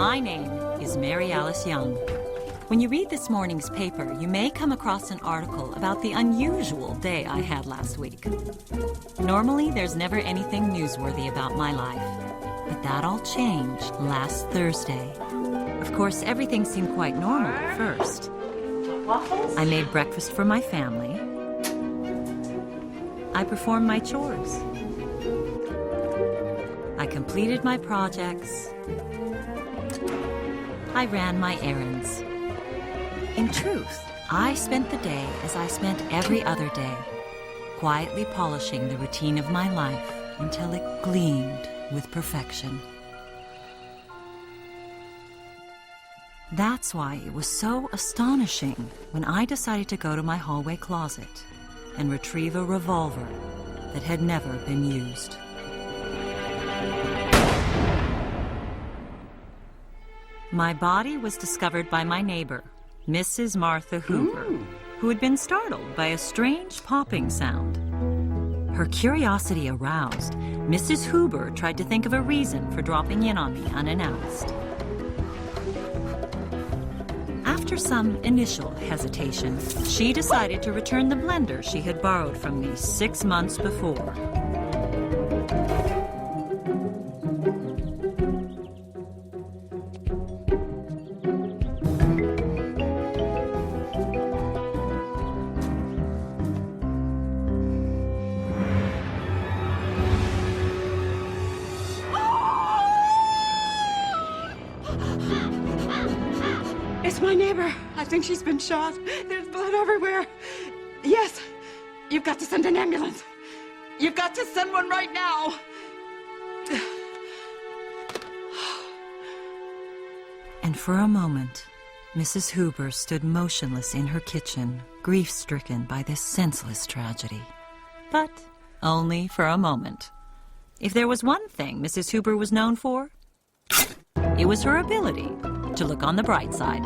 My name is Mary Alice Young. When you read this morning's paper, you may come across an article about the unusual day I had last week. Normally, there's never anything newsworthy about my life, but that all changed last Thursday. Of course, everything seemed quite normal at first. Waffles? I made breakfast for my family. I performed my chores. I completed my projects. I ran my errands. In truth, I spent the day as I spent every other day, quietly polishing the routine of my life until it gleamed with perfection. That's why it was so astonishing when I decided to go to my hallway closet and retrieve a revolver that had never been used. My body was discovered by my neighbor, Mrs. Martha Hoover, who had been startled by a strange popping sound. Her curiosity aroused, Mrs. Hoover tried to think of a reason for dropping in on me unannounced. After some initial hesitation, she decided to return the blender she had borrowed from me 6 months before. It's my neighbor. I think she's been shot. There's blood everywhere. Yes, you've got to send an ambulance. You've got to send one right now. And for a moment, Mrs. Hoover stood motionless in her kitchen, grief-stricken by this senseless tragedy. But only for a moment. If there was one thing Mrs. Hoover was known for, it was her ability to look on the bright side.